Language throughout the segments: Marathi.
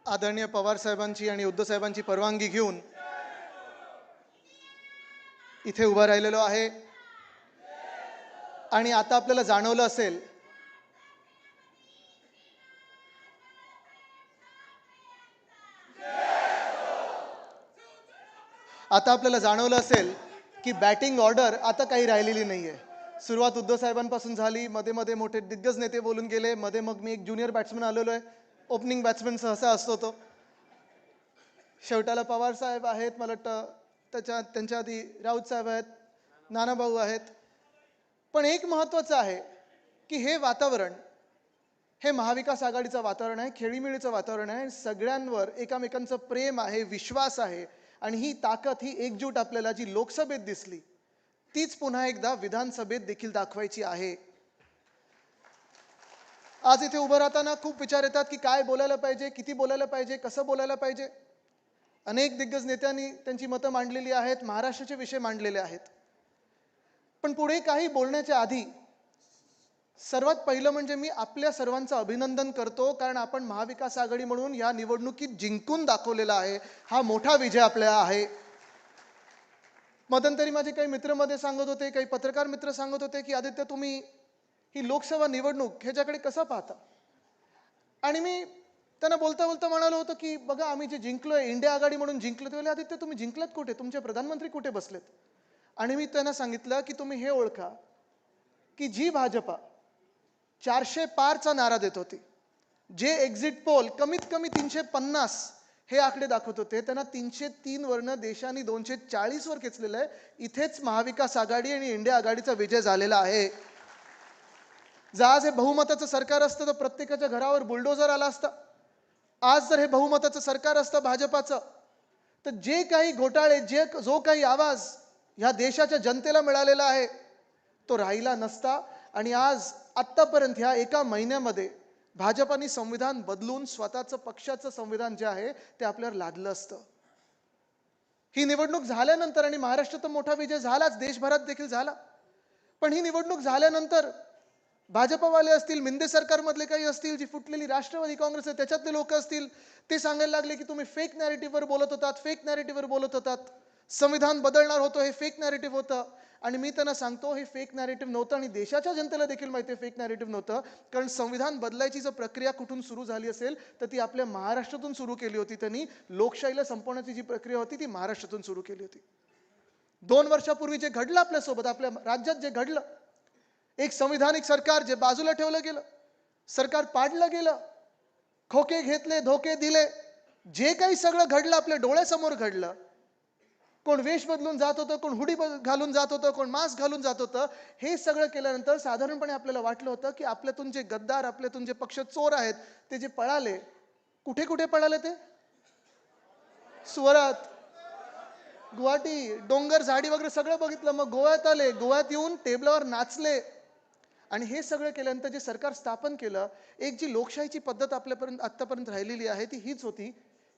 आदरणीय पवार साहेबांची आणि उद्धव साहेबांची परवानगी घेऊन इथे उभा राहिलेलो आहे। आणि आता आपल्याला जाणवलं असेल की बॅटिंग ऑर्डर आता काही राहिलेली नाहीये। सुरुवात उद्धव साहेबांपासून झाली, मध्ये मध्ये मोठे दिग्गज नेते बोलून गेले, मध्ये मग मी एक ज्युनियर बॅट्समन आलेलो आहे। ओपनिंग बॅट्समन सहसा असतो तो, शेवटाला पवार साहेब आहेत, मला वाटतं त्यांच्या आधी राऊत साहेब आहेत, नानाभाऊ आहेत। पण एक महत्त्वाचं आहे की हे वातावरण हे महाविकास आघाडीचं वातावरण आहे, खेळीमेळीचं वातावरण आहे। सगळ्यांवर एकमेकांचं प्रेम आहे, विश्वास आहे आणि ही ताकद, ही एकजूट आपल्याला जी लोकसभेत दिसली तीच पुन्हा एकदा विधानसभेत देखील दाखवायची आहे। आज इथे उभं राहताना खूप विचार येतात की काय बोलायला पाहिजे, किती बोलायला पाहिजे, कसं बोलायला पाहिजे। अनेक दिग्गज नेत्यांनी त्यांची मतं मांडलेली आहेत, महाराष्ट्राचे विषय मांडलेले आहेत। पण पुढे काही बोलण्याच्या आधी सर्वात पहिलं म्हणजे मी आपल्या सर्वांचं अभिनंदन करतो, कारण आपण महाविकास आघाडी म्हणून या निवडणुकीत जिंकून दाखवलेला आहे। हा मोठा विजय आपला आहे। मध्यंतरी माझे काही मित्र मध्ये सांगत होते, काही पत्रकार मित्र सांगत होते की आदित्य, तुम्ही ही लोकसभा निवडणूक ह्याच्याकडे कसं पाहता? आणि मी त्यांना बोलता बोलता म्हणालो होतो की बघा, आम्ही जे जिंकलोय, इंडिया आघाडी म्हणून जिंकलो, तेव्हा आदित्य तुम्ही जिंकलात कुठे? तुमचे प्रधानमंत्री कुठे बसलेत? आणि मी त्यांना सांगितलं की तुम्ही हे ओळखा की जी भाजपा 400 पारचा नारा देत होती, जे एक्झिट पोल कमीत कमी 350 हे आकडे दाखवत होते, त्यांना 303 वरनं देशाने 240 वर खेचलेलं आहे। इथेच महाविकास आघाडी आणि इंडिया आघाडीचा विजय झालेला आहे। आज हे बहुमताचं सरकार असतं तर प्रत्येकाच्या घरावर बुलडोजर आला असता। आज जर हे बहुमताचं सरकार असतं भाजपाचं, तर जे काही घोटाळे, जो काही आवाज ह्या देशाच्या जनतेला मिळालेला आहे तो राहिला नसता। आणि आज आत्तापर्यंत ह्या एका महिन्यामध्ये भाजपाने संविधान बदलून स्वतःचं पक्षाचं संविधान जे आहे ते आपल्यावर लादलं असतं। ही निवडणूक झाल्यानंतर, आणि महाराष्ट्रात मोठा विजय झालाच, देशभरात देखील झाला, पण ही निवडणूक झाल्यानंतर भाजपवाले असतील, मिंदे सरकारमधले काही असतील, जी फुटलेली राष्ट्रवादी काँग्रेस आहे त्याच्यातले लोक असतील, ते सांगायला लागले की तुम्ही फेक नॅरेटिव्हवर बोलत होतात, फेक नॅरेटिव्हवर बोलत होतात, संविधान बदलणार होतं, हे फेक नॅरेटिव्ह होतं। आणि मी त्यांना सांगतो, हे फेक नॅरेटिव्ह नव्हतं आणि देशाच्या जनतेला देखील माहिती आहे फेक नॅरेटिव्ह नव्हतं। कारण संविधान बदलायची जर प्रक्रिया कुठून सुरू झाली असेल तर ती आपल्या महाराष्ट्रातून सुरू केली होती। त्यांनी लोकशाहीला संपवण्याची जी प्रक्रिया होती ती महाराष्ट्रातून सुरू केली होती। 2 वर्षापूर्वी जे घडलं आपल्यासोबत, आपल्या राज्यात जे घडलं, एक संविधानिक सरकार जे बाजूला ठेवलं गेलं, सरकार पाडलं गेलं, खोके घेतले, धोके दिले, जे काही सगळं घडलं आपल्या डोळ्यासमोर घडलं। कोण वेश बदलून जात होतं, कोण हुडी घालून जात होतं, कोण मास्क घालून जात होतं। हे सगळं केल्यानंतर साधारणपणे आपल्याला वाटलं होतं की आपल्यातून जे गद्दार, आपल्यातून जे पक्ष चोर आहेत ते जे पळाले, कुठे कुठे पळाले ते? सुरत, गुवाहाटी, डोंगर झाडी वगैरे सगळं बघितलं, मग गोव्यात आले, गोव्यात येऊन टेबलावर नाचले। आणि हे सगळं केल्यानंतर जे सरकार स्थापन केलं, एक जी लोकशाहीची पद्धत आपल्यापर्यंत आतापर्यंत राहिलेली आहे ती हीच होती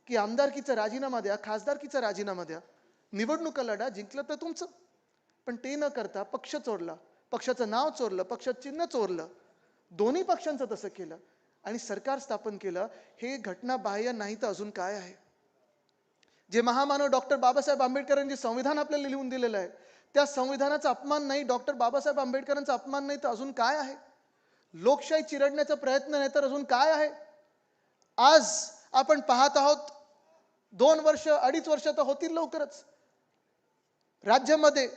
की आमदारकीचा राजीनामा द्या, खासदारकीचा राजीनामा द्या, निवडणुका लढा, जिंकलं तर तुमचं। पण ते न करता पक्ष चोरला, पक्षाचं नाव चोरलं, पक्षाचं चिन्ह चोरलं, दोन्ही पक्षांचं तसं केलं आणि सरकार स्थापन केलं। हे घटनाबाह्य नाही तर अजून काय आहे? जे महामानव डॉक्टर बाबासाहेब आंबेडकरांनी संविधान आपल्याला लिहून दिलेलं आहे, त्या संविधानाचा अपमान नाही, डॉक्टर बाबासाहेब आंबेडकरांचा अपमान नाही तर अजून काय आहे? लोकशाही चिरडण्याचा प्रयत्न नाही तर अजून काय आहे? आज आपण पाहत आहोत, 2 वर्ष, 2.5 वर्ष तर होतील लवकरच, राज्यामध्ये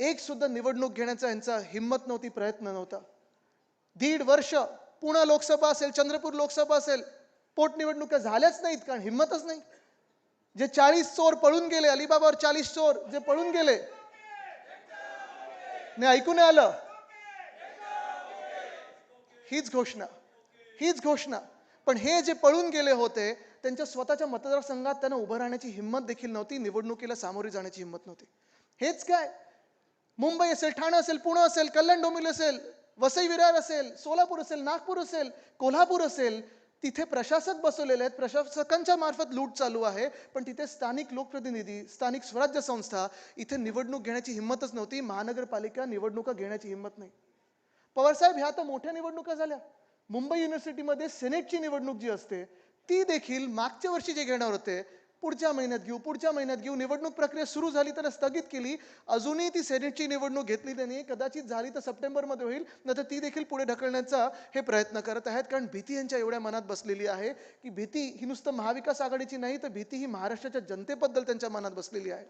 एक सुद्धा निवडणूक घेण्याचा यांचा हिम्मत नव्हती, प्रयत्न नव्हता। 1.5 वर्ष पुणे लोकसभा असेल, चंद्रपूर लोकसभा असेल, पोटनिवडणुका झाल्याच नाहीत, कारण हिम्मतच नाही। जे 40 चोर पळून गेले, अलिबाबावर 40 चोर जे पळून गेले, नाही ऐकू नाही आलं, हीच घोषणा। पण हे जे पळून गेले होते त्यांच्या स्वतःच्या मतदारसंघात त्यांना उभं राहण्याची हिम्मत देखील नव्हती, निवडणुकीला सामोरे जाण्याची हिम्मत नव्हती। हेच काय, मुंबई असेल, ठाणे असेल, पुणे असेल, कल्याण डोंबिवली असेल, वसई विरार असेल, सोलापूर असेल, नागपूर असेल, कोल्हापूर असेल, तिथे प्रशासक बसवलेले आहेत, प्रशासकांच्या मार्फत लूट चालू आहे। पण तिथे स्थानिक लोकप्रतिनिधी, स्थानिक स्वराज्य संस्था इथे निवडणूक घेण्याची हिम्मतच नव्हती, महानगरपालिका निवडणुका घेण्याची हिम्मत नाही। पवारसाहेब, ह्या तर मोठ्या निवडणुका झाल्या। मुंबई युनिव्हर्सिटीमध्ये सेनेटची निवडणूक जी असते ती देखील मागच्या वर्षी जे घेणार होते पुढच्या महिन्यात घेऊ, निवडणूक प्रक्रिया सुरू झाली तर स्थगित केली. अजूनही ती सेनेटची निवडणूक घेतली त्यांनी, कदाचित झाली तर सप्टेंबरमध्ये होईल, नाही तर ती देखील पुढे ढकलण्याचा हे प्रयत्न करत आहेत. कारण भीती यांच्या एवढ्या मनात बसलेली आहे की भीती ही नुसतं महाविकास आघाडीची नाही, तर भीती ही महाराष्ट्राच्या जनतेबद्दल त्यांच्या मनात बसलेली आहे.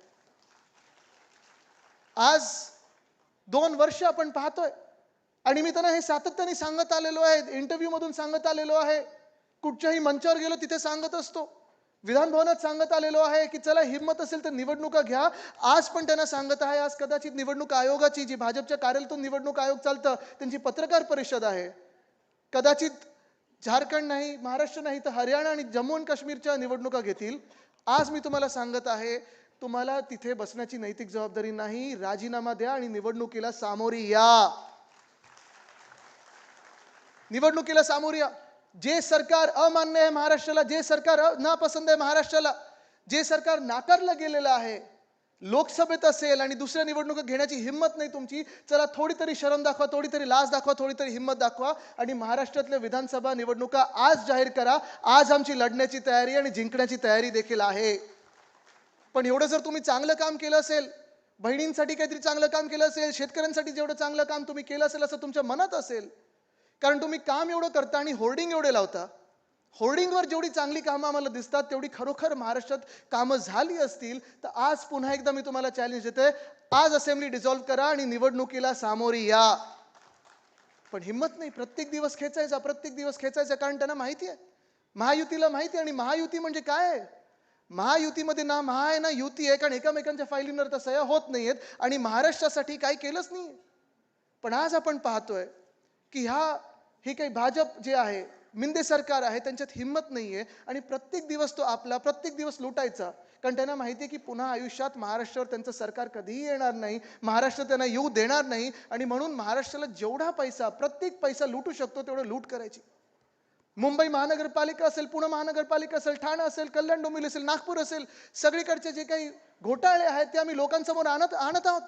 आज 2 वर्ष आपण पाहतोय आणि मी त्यांना हे सातत्याने सांगत आलेलो आहे, इंटरव्ह्यू मधून सांगत आलेलो आहे, कुठच्याही मंचावर गेलो तिथे सांगत असतो, विधान भवनात सांगत आलेलो आहे की चला हिम्मत असेल तर निवडणुका घ्या. आज पण त्यांना सांगत आहे, आज कदाचित निवडणूक आयोगाची, जी भाजपच्या कार्यालयातून निवडणूक आयोग चालतं त्यांची पत्रकार परिषद आहे, कदाचित झारखंड नाही, महाराष्ट्र नाही तर हरियाणा आणि जम्मू आणि काश्मीरच्या निवडणुका घेतील. आज मी तुम्हाला सांगत आहे, तुम्हाला तिथे बसण्याची नैतिक जबाबदारी नाही, राजीनामा द्या आणि निवडणुकीला सामोरी या. निवडणुकीला सामोरी या. जे सरकार अमान्य आहे महाराष्ट्राला, जे सरकार नापसंत आहे महाराष्ट्राला, जे सरकार नाकारलं गेलेलं आहे, लोकसभेत असेल आणि दुसऱ्या निवडणुका घेण्याची हिंमत नाही तुमची, चला थोडी तरी शरम दाखवा, थोडी तरी लाज दाखवा, थोडी तरी हिंमत दाखवा आणि महाराष्ट्रातल्या विधानसभा निवडणुका आज जाहीर करा. आज आमची लढण्याची तयारी आणि जिंकण्याची तयारी देखील आहे. पण एवढं जर तुम्ही चांगलं काम केलं असेल, बहिणींसाठी काहीतरी चांगलं काम केलं असेल, शेतकऱ्यांसाठी जेवढं चांगलं काम तुम्ही केलं असेल असं तुमच्या मनात असेल, कारण तुम्ही काम एवढं करता आणि होर्डिंग एवढे लावता, होर्डिंगवर जेवढी चांगली कामं आम्हाला दिसतात तेवढी खरोखर महाराष्ट्रात कामं झाली असतील तर आज पुन्हा एकदा मी तुम्हाला चॅलेंज देते, आज असेंब्ली डिसॉल्व्ह करा आणि निवडणुकीला सामोरी या. पण हिंमत नाही, प्रत्येक दिवस खेचायचा, कारण त्यांना माहिती आहे, महायुतीला माहिती आहे. आणि महायुती म्हणजे काय आहे? महायुतीमध्ये ना महा आहे ना युती आहे, कारण एकामेकांच्या फायलींवर तर सह्या होत नाहीयेत आणि महाराष्ट्रासाठी काही केलंच नाही. पण आज आपण पाहतोय की हे काही भाजप जे आहे, मिंदे सरकार आहे, त्यांच्यात हिंमत नाहीये आणि प्रत्येक दिवस तो आपला, प्रत्येक दिवस लुटायचा, कारण त्यांना माहिती आहे की पुन्हा आयुष्यात महाराष्ट्रावर त्यांचं सरकार कधीही येणार नाही, महाराष्ट्र त्यांना येऊ देणार नाही आणि म्हणून महाराष्ट्राला जेवढा पैसा, प्रत्येक पैसा लुटू शकतो तेवढं लूट करायची. मुंबई महानगरपालिका असेल, पुणे महानगरपालिका असेल, ठाणे असेल, कल्याण डोंबिवली असेल, नागपूर असेल, सगळीकडचे जे काही घोटाळे आहेत ते आम्ही लोकांसमोर आणत आहोत,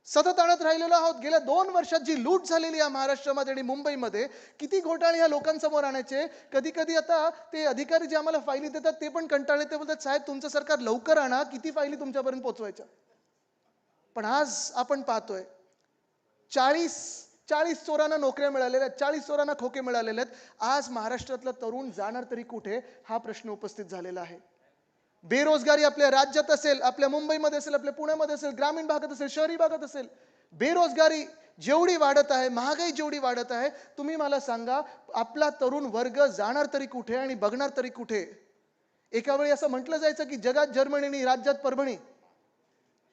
सतत आणत राहिलेलो आहोत. गेल्या 2 वर्षात जी लूट झालेली आहे महाराष्ट्रामध्ये आणि मुंबईमध्ये, किती घोटाळे ह्या लोकांसमोर आणायचे. कधी कधी आता ते अधिकारी जे आम्हाला फायली देतात ते पण कंटाळले, ते बोलतात साहेब तुमचं सरकार लवकर आणा, किती फायली तुमच्यापर्यंत पोहोचवायच्या. पण आज आपण पाहतोय 40 चोरांना नोकऱ्या मिळालेल्या आहेत, 40 चोरांना खोके मिळालेले आहेत. आज महाराष्ट्रातला तरुण जाणार तरी कुठे, हा प्रश्न उपस्थित झालेला आहे. बेरोजगारी आपल्या राज्यात असेल, आपल्या मुंबईमध्ये असेल, आपल्या पुण्यामध्ये असेल, ग्रामीण भागात असेल, शहरी भागात असेल, बेरोजगारी जेवढी वाढत आहे, महागाई जेवढी वाढत आहे, तुम्ही मला सांगा आपला तरुण वर्ग जाणार तरी कुठे आणि बघणार तरी कुठे. एका वेळी असं म्हटलं जायचं की जगात जर्मनी आणि राज्यात परभणी,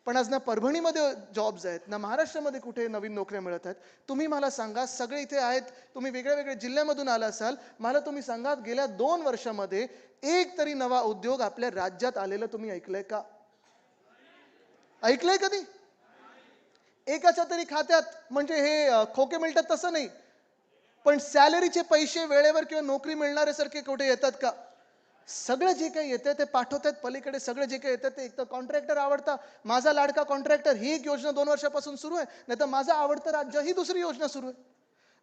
पण आज ना परभणीमध्ये जॉब्स आहेत, ना महाराष्ट्रामध्ये कुठे नवीन नोकऱ्या मिळत आहेत. तुम्ही मला सांगा, सगळे इथे आहेत, तुम्ही वेगळ्या वेगळ्या जिल्ह्यामधून आला असाल, मला तुम्ही सांगा गेल्या 2 वर्षामध्ये एक तरी नवा उद्योग आपल्या राज्यात आलेला तुम्ही ऐकलंय का? ऐकलंय कधी? एकाच्या तरी खात्यात, म्हणजे हे खोके मिळतात तसं नाही, पण सॅलरीचे पैसे वेळेवर किंवा नोकरी मिळणारे सारखे कुठे येतात का? सगळं जे काही येतं ते पाठवतात पलीकडे. सगळं जे काही येतं ते, एक तर कॉन्ट्रॅक्टर आवडता, माझा लाडका कॉन्ट्रॅक्टर ही एक योजना 2 वर्षापासून सुरू आहे, नाही तर माझं आवडतं राज्य ही दुसरी योजना सुरू आहे.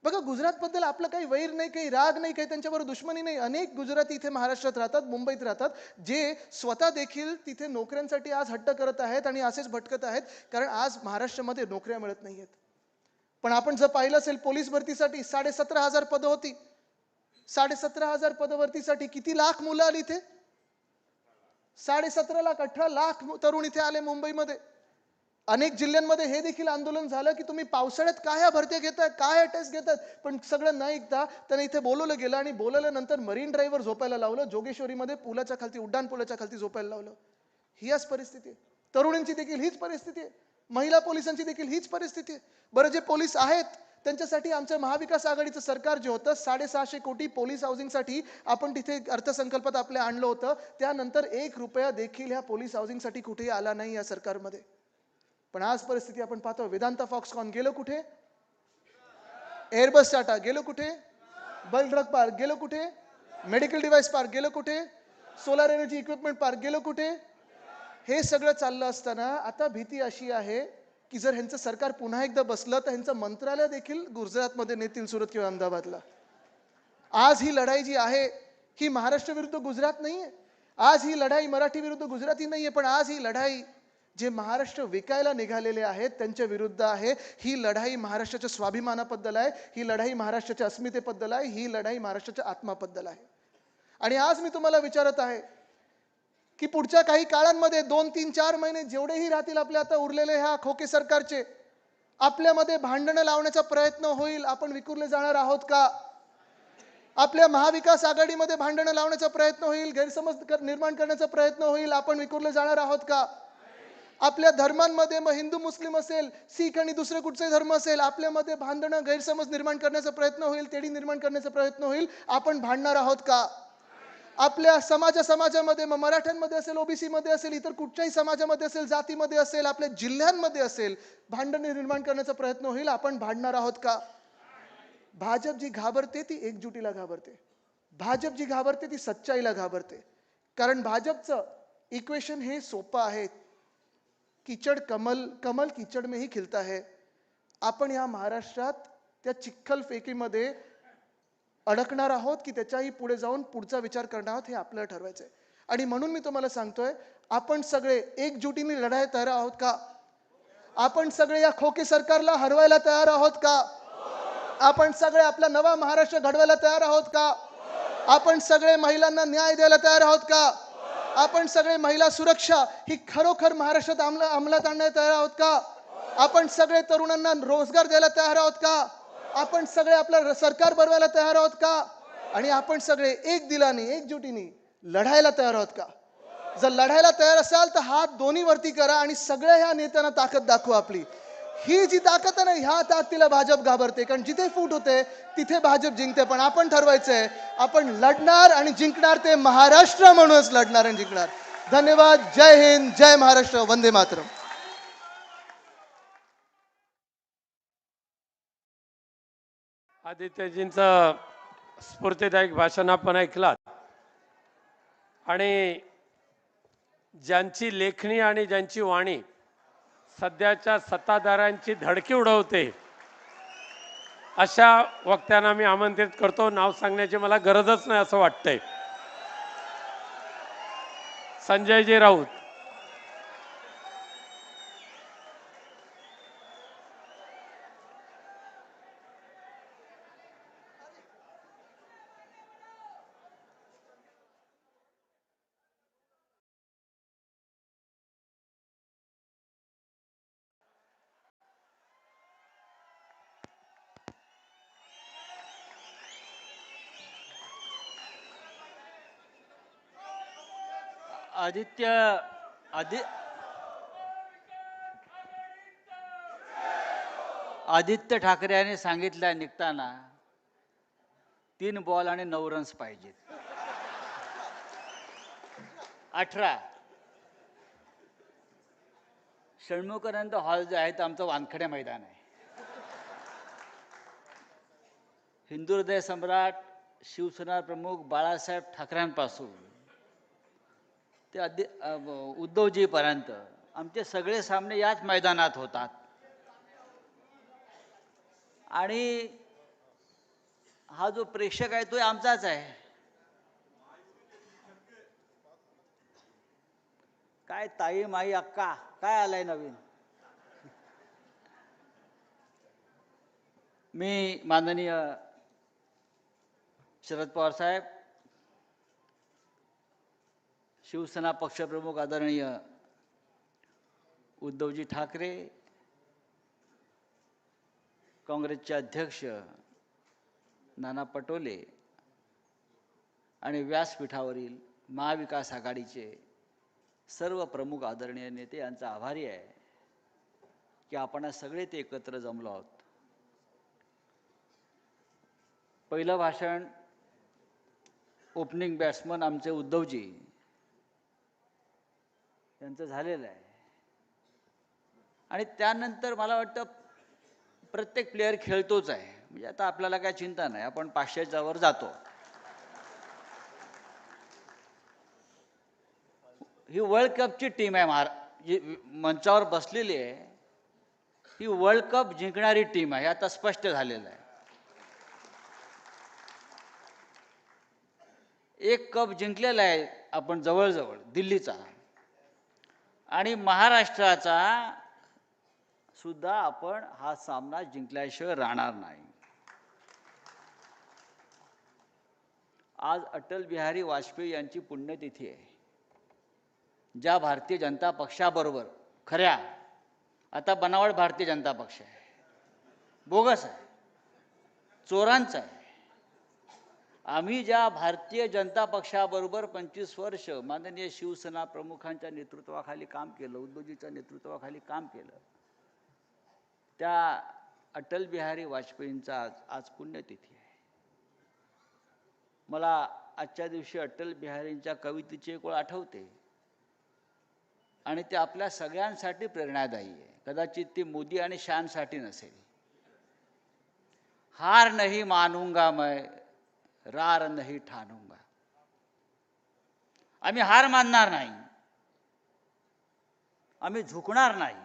बघा, गुजरातबद्दल आपलं काही वैर नाही, काही राग नाही, काही त्यांच्याबरोबर दुश्मनी नाही. अनेक गुजराती इथे महाराष्ट्रात राहतात, मुंबईत राहतात, जे स्वतः देखील तिथे नोकऱ्यांसाठी आज हट्ट करत आहेत आणि असेच भटकत आहेत, कारण आज महाराष्ट्रामध्ये नोकऱ्या मिळत नाहीयेत. पण आपण जर पाहिलं असेल, पोलीस भरतीसाठी 17,500 पदं होती, 17,500 पदभरतीसाठी किती लाख मुलं आली इथे? 17.5 लाख, 18 लाख तरुण इथे आले मुंबईमध्ये. अनेक जिल्ह्यांमध्ये हे देखील आंदोलन झालं की तुम्ही पावसाळ्यात काय ह्या भरत्या घेताय, काय ह्या टेस्ट घेतात, पण सगळं न ऐकता त्यांना इथे बोलवलं गेलं आणि बोलवल्यानंतर मरीन ड्राईव्हवर झोपायला लावलं, जोगेश्वरीमध्ये पुलाच्या खालती, उड्डाण पुलाच्या खालती झोपायला लावलं. ही आज परिस्थिती आहे. तरुणांची देखील हीच परिस्थिती आहे, महिला पोलिसांची देखील हीच परिस्थिती आहे. बरं, जे पोलीस आहेत त्यांच्यासाठी आमचं महाविकास आघाडीचं सरकार जे होतं, 650 कोटी पोलीस हाऊसिंगसाठी आपण तिथे अर्थसंकल्पात आपल्या आणलं होतं, त्यानंतर 1 रुपया देखील ह्या पोलीस हाऊसिंगसाठी कुठेही आला नाही या सरकारमध्ये. पण आज परिस्थिती आपण पाहतो, वेदांता फॉक्सकॉन गेलो कुठे, एअरबस टाटा गेलो कुठे, बल्क ड्रग पार्क गेलो कुठे, मेडिकल डिव्हाइस पार्क गेलो कुठे, सोलार एनर्जी इक्विपमेंट पार्क गेलो कुठे. हे सगळं चाललं असताना आता भीती अशी आहे की जर ह्यांचं सरकार पुन्हा एकदा बसलं तर ह्यांचं मंत्रालय देखील गुजरातमध्ये नेतील, सुरत किंवा अहमदाबादला. आज ही लढाई जी आहे ही महाराष्ट्र विरुद्ध गुजरात नाहीये. आज ही लढाई मराठी विरुद्ध गुजराती नाहीये, पण आज ही लढाई जे महाराष्ट्र विकायला निघालेले आहेत त्यांच्या विरुद्ध आहे. ही लढाई महाराष्ट्राच्या स्वाभिमानाबद्दल आहे, ही लढाई महाराष्ट्राच्या अस्मितेबद्दल आहे, ही लढाई महाराष्ट्राच्या आत्माबद्दल आहे. आणि आज मी तुम्हाला विचारत आहे की पुढच्या काही काळांमध्ये 2, 3, 4 महिने जेवढेही राहतील आपल्या आता उरलेले ह्या खोके सरकारचे, आपल्यामध्ये भांडणं लावण्याचा प्रयत्न होईल. आपण विखुरले जाणार आहोत का? आपल्या महाविकास आघाडीमध्ये भांडणं लावण्याचा प्रयत्न होईल, गैरसमज निर्माण करण्याचा प्रयत्न होईल. आपण विखुरले जाणार आहोत का? आपल्या धर्मांमध्ये, मग हिंदू मुस्लिम असेल, सीख आणि दुसरे कुठचे धर्म असेल, आपल्यामध्ये भांडणं गैरसमज निर्माण करण्याचा प्रयत्न होईल, तेढी निर्माण करण्याचा प्रयत्न होईल. आपण भांडणार आहोत का? आपल्या समाजामध्ये, मग मराठ्यांमध्ये असेल, ओबीसी मध्ये असेल, इतर कुठच्याही समाजामध्ये असेल, जातीमध्ये असेल, आपल्या जिल्ह्यांमध्ये असेल, भांडणे निर्माण करण्याचा प्रयत्न होईल. आपण भांडणार आहोत का? भाजप जी घाबरते ती एकजुटीला घाबरते. भाजप जी घाबरते ती सच्चाईला घाबरते. कारण भाजपचं इक्वेशन हे सोपं आहे. कीचड़ कमल, कमल कीचड़ में ही खिलता है. आपण या महाराष्ट्रात त्या चिखल फेकीमध्ये अडकणार आहोत की त्याच्याही पुढे जाऊन पुढचा विचार करणार आहोत, हे आपल्याला ठरवायचं आहे. आणि म्हणून मी तुम्हाला सांगतोय, आपण सगळे एकजुटीने लढायला तयार आहोत का? आपण सगळे या खोके सरकारला हरवायला तयार आहोत का? आपण सगळे आपला नवा महाराष्ट्र घडवायला तयार आहोत का? आपण सगळे महिलांना न्याय द्यायला तयार आहोत का? आपण सगळे महिला सुरक्षा ही खरोखर महाराष्ट्रात अंमलात आणण्यात तयार आहोत का? आपण सगळे तरुणांना रोजगार द्यायला तयार आहोत का? आपण सगळे आपलं सरकार बनवायला तयार आहोत का? आणि आपण सगळे एक दिलाने, एकजुटीने लढायला तयार आहोत का? जर लढायला तयार असाल तर हात दोन्ही वरती करा आणि सगळ्या ह्या नेत्यांना ताकद दाखवा आपली. ही जी ताकद आहे ना, ह्या ताकदीला भाजप घाबरते. कारण जिथे फूट होते तिथे भाजप जिंकते. पण आपण ठरवायचंय, आपण लढणार आणि जिंकणार ते महाराष्ट्र म्हणूनच लढणार आणि जिंकणार. धन्यवाद. जय हिंद, जय महाराष्ट्र, वंदे मातरम. आदित्यजींचं स्फूर्तिदायक भाषण आपण ऐकलात. आणि ज्यांची लेखणी आणि ज्यांची वाणी सध्याच्या सत्ताधाऱ्यांची धडकी उडवते अशा वक्त्यांना मी आमंत्रित करतो. नाव सांगण्याची मला गरजच नाही असं वाटतंय. संजयजी राऊत. आदित्य ठाकरे यांनी सांगितलं निघताना 3 बॉल आणि 9 रन्स पाहिजेत. 18 षण्मुखानंद हॉल जे आहे ते आमचं वानखेडे मैदान आहे. हिंदू हृदय सम्राट शिवसेना प्रमुख बाळासाहेब ठाकरेंपासून ते उद्धवजीपर्यंत आमचे सगळे सामने याच मैदानात होतात. आणि हा जो प्रेक्षक आहे तो आमचाच आहे. काय ताई माई अक्का काय आलाय नवीन. मी माननीय शरद पवार साहेब, शिवसेना पक्षप्रमुख आदरणीय उद्धवजी ठाकरे, काँग्रेसचे अध्यक्ष नाना पटोले आणि व्यासपीठावरील महाविकास आघाडीचे सर्व प्रमुख आदरणीय नेते यांचा आभारी आहे की आपण सगळे ते एकत्र जमलो आहोत. पहिलं भाषण ओपनिंग बॅट्समन आमचे उद्धवजी यांचं झालेलं आहे. आणि त्यानंतर मला वाटतं प्रत्येक प्लेयर खेळतोच आहे. म्हणजे आता आपल्याला काय चिंता नाही, आपण 500च्या वर जातो. ही वर्ल्ड कपची टीम आहे. जी मंचावर बसलेली आहे ही वर्ल्ड कप जिंकणारी टीम आहे, आता स्पष्ट झालेलं आहे. एक कप जिंकलेला आहे आपण जवळजवळ दिल्लीचा, आणि महाराष्ट्राचा सुद्धा आपण हा सामना जिंकल्याशिवाय राहणार नाही. आज अटल बिहारी वाजपेयी यांची पुण्यतिथी आहे. ज्या भारतीय जनता पक्षाबरोबर खऱ्या, आता बनावट भारतीय जनता पक्ष आहे, बोगस आहे, चोरांचा आहे. आम्ही ज्या भारतीय जनता पक्षाबरोबर 25 वर्ष माननीय शिवसेना प्रमुखांच्या नेतृत्वाखाली काम केलं, उद्धवजीच्या नेतृत्वाखाली काम केलं, त्या अटल बिहारी वाजपेयींचा आज पुण्यतिथी आहे. मला आजच्या दिवशी अटल बिहारींच्या कवितेची एक ओळ आठवते आणि ते आपल्या सगळ्यांसाठी प्रेरणादायी आहे. कदाचित ती मोदी आणि शानसाठी नसेल. हार नहीं मानूंगा मैं, रार नहीं ठानूंगा. आम्ही हार मानणार नाही, आम्ही झुकणार नाही,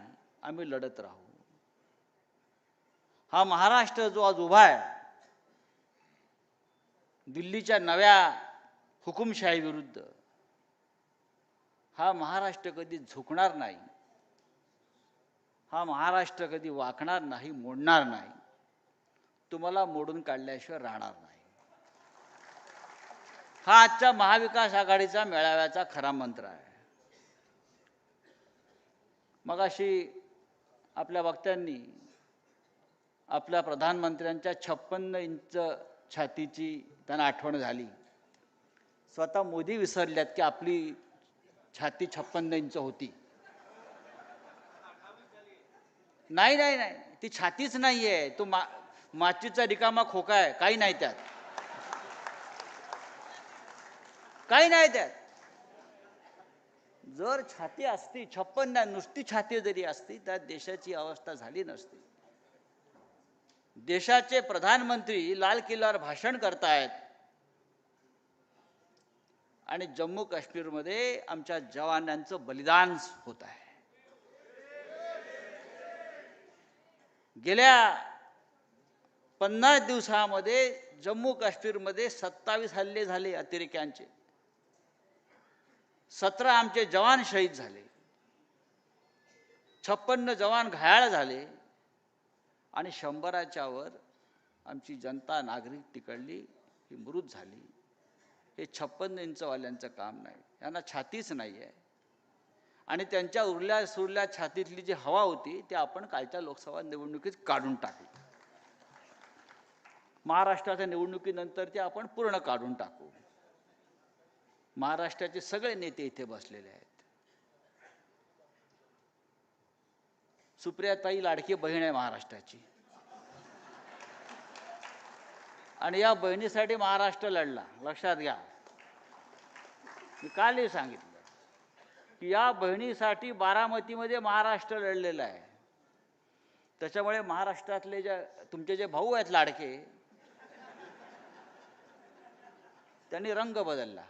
आम्ही लढत राहू. हा महाराष्ट्र जो आज उभा आहे दिल्लीच्या नव्या हुकुमशाही विरुद्ध, हा महाराष्ट्र कधी झुकणार नाही, हा महाराष्ट्र कधी वाकणार नाही, मोडणार नाही. तुम्हाला मोडून काढल्याशिवाय राहणार नाही. हा आजच्या महाविकास आघाडीचा मेळाव्याचा खरा मंत्र आहे. मगाशी आपल्या वक्त्यांनी आपल्या प्रधानमंत्र्यांच्या 56 इंच छातीची त्यांना आठवण झाली. स्वतः मोदी विसरल्यात की आपली छाती 56 इंच होती. नाही नाही नाही, ती छातीच नाही आहे, तो माचीचा रिकामा खोका आहे. काही नाही त्यात, काही नाही त्यात. जर छाती असती 56, नुसती छाती जरी असती तर देशाची अवस्था झाली नसती. देशाचे प्रधानमंत्री लाल किल्ल्यावर भाषण करतायत आणि जम्मू काश्मीरमध्ये आमच्या जवानांचं बलिदान होत आहे. गेल्या 50 दिवसामध्ये जम्मू काश्मीरमध्ये 27 हल्ले झाले अतिरेक्यांचे. 17 आमचे जवान शहीद झाले, 56 जवान घायाळ झाले आणि 100च्या वर आमची जनता नागरिक तिकडली ही मृत झाली. हे 56 इंचवाल्यांचं काम नाही, यांना छातीच नाही आहे. आणि त्यांच्या उरल्या सुरल्या छातीतली जी हवा होती ती आपण कालच्या लोकसभा निवडणुकीत काढून टाकली. महाराष्ट्राच्या निवडणुकीनंतर ते आपण पूर्ण काढून टाकू. महाराष्ट्राचे सगळे नेते इथे बसलेले आहेत. सुप्रियाताई लाडकी बहीण आहे महाराष्ट्राची, आणि या बहिणीसाठी महाराष्ट्र लढला. लक्षात घ्या, मी कालही सांगितलं की या बहिणीसाठी बारामतीमध्ये महाराष्ट्र लढलेला आहे. त्याच्यामुळे महाराष्ट्रातले तुमचे जे भाऊ आहेत लाडके, त्यांनी रंग बदलला.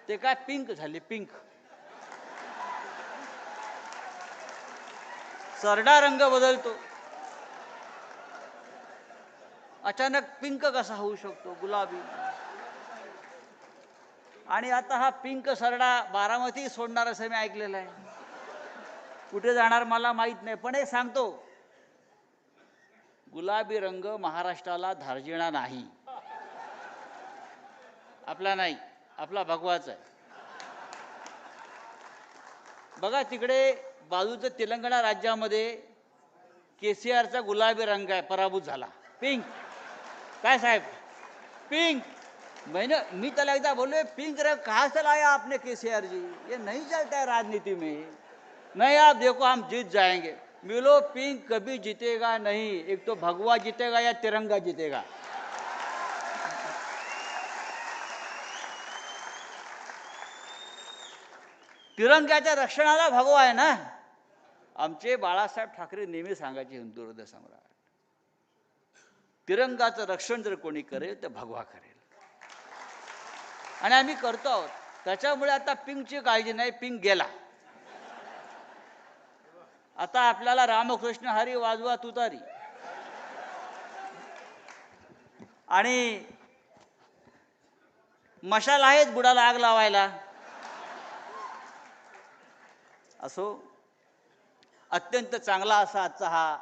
ते काय पिंक झाले, पिंक. सरडा रंग बदलतो, अचानक पिंक कसा होऊ शकतो, गुलाबी. आणि आता हा पिंक सरडा बारामती सोडणार असं मी ऐकलेलं आहे. कुठे जाणार मला माहित नाही, पण हे सांगतो, गुलाबी रंग महाराष्ट्राला धार्जिणा नाही. आपला नाही, आपला भगवाचा आहे. बघा तिकडे बाजूचं तेलंगणा राज्यामध्ये केसीआरचा गुलाबी रंग आहे, पराभूत झाला. पिंक. काय साहेब, पिंक. मैंने मी त्याला एकदा बोललो, पिंक रंग कहाँ से लाया आपने केसीआर जी, ये नहीं चलता है राजनीति में. नहीं आप देखो हम जीत जाएंगे. मिलो पिंक कभी जीतेगा नहीं, एक तो भगवा जीतेगा या तिरंगा जीतेगा. तिरंग्याच्या रक्षणाला भगवा आहे ना. आमचे बाळासाहेब ठाकरे नेहमी सांगायचे, हिंदू हृदय सम्राट, तिरंगाचं रक्षण जर कोणी करेल तर भगवा करेल. आणि आम्ही करतो आहोत. त्याच्यामुळे आता पिंकची काळजी नाही, पिंक गेला. आता आपल्याला रामकृष्ण हरी वाजवा तुतारी. आणि मशाल आहेच बुडाला आग लावायला. असो, अत्यंत चांगला असा आजचा हा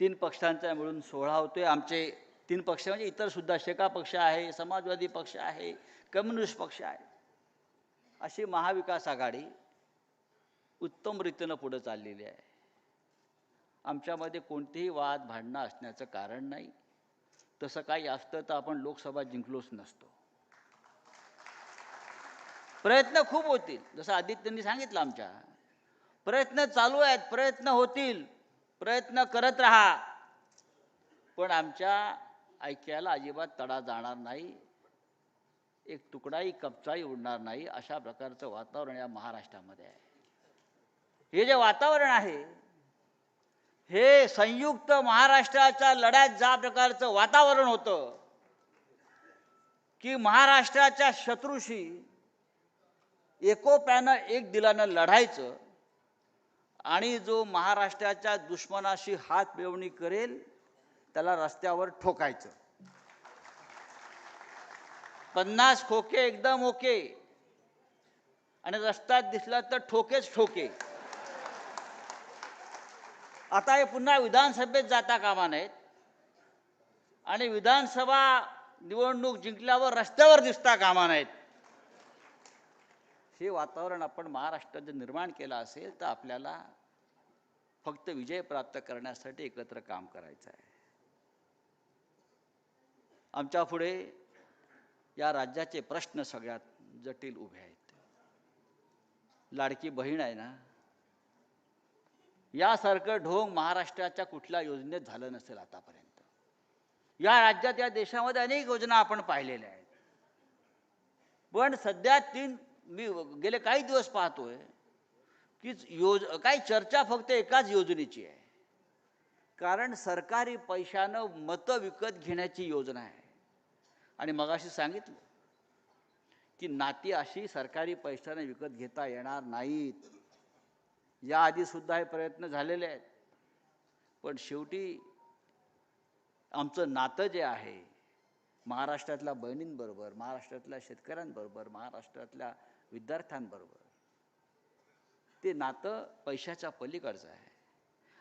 3 पक्षांचा मिळून सोहळा होतोय. आमचे 3 पक्ष म्हणजे इतर सुद्धा, शेका पक्ष आहे, समाजवादी पक्ष आहे, कम्युनिस्ट पक्ष आहे, अशी महाविकास आघाडी उत्तम रीतीनं पुढे चाललेली आहे. आमच्यामध्ये कोणतेही वाद भांडणं असण्याचं कारण नाही. तसं काही असतं तर आपण लोकसभा जिंकलोच नसतो. प्रयत्न खूप होतील, जसं आदित्यनी सांगितलं, आमच्या प्रयत्न चालू आहेत, प्रयत्न होतील, प्रयत्न करत राहा. पण आमच्या ऐक्याला अजिबात तडा जाणार नाही, एक तुकडाही कपचाही उडणार नाही, अशा प्रकारचं वातावरण या महाराष्ट्रामध्ये आहे. हे जे वातावरण आहे, हे संयुक्त महाराष्ट्राच्या लढ्यात ज्या प्रकारचं वातावरण होतं की महाराष्ट्राच्या शत्रूशी एकोप्यानं एक दिलानं लढायचं आणि जो महाराष्ट्राच्या दुश्मनाशी हात मिळवणी करेल त्याला रस्त्यावर ठोकायचं. 50 खोके एकदम ओके, आणि रस्त्यात दिसला तर ठोकेच ठोके. आता हे पुन्हा विधानसभेत जाता कामा नयेत, आणि विधानसभा निवडणूक जिंकल्यावर रस्त्यावर दिसता कामा नयेत. हे वातावरण आपण महाराष्ट्रात जर निर्माण केलं असेल तर आपल्याला फक्त विजय प्राप्त करण्यासाठी एकत्र काम करायचं आहे. आमच्या पुढे या राज्याचे प्रश्न सगळ्यात जटिल उभे आहेत. लाडकी बहीण आहे ना, यासारखं ढोंग महाराष्ट्राच्या कुठल्या योजनेत झालं नसेल आतापर्यंत. या राज्यात, या देशामध्ये अनेक योजना आपण पाहिलेल्या आहेत, पण सध्या मी गेले काही दिवस पाहतोय की काही चर्चा फक्त एकाच योजनेची आहे. कारण सरकारी पैशानं मतं विकत घेण्याची योजना आहे. आणि मगाशी सांगितलं की नाती अशी सरकारी पैशाने विकत घेता येणार नाहीत. याआधी सुद्धा हे प्रयत्न झालेले आहेत, पण शेवटी आमचं नातं जे आहे महाराष्ट्रातल्या बहिणींबरोबर, महाराष्ट्रातल्या शेतकऱ्यांबरोबर, महाराष्ट्रातल्या विद्यार्थ्यांबरोबर, ते नातं पैशाच्या पलीकडचं आहे.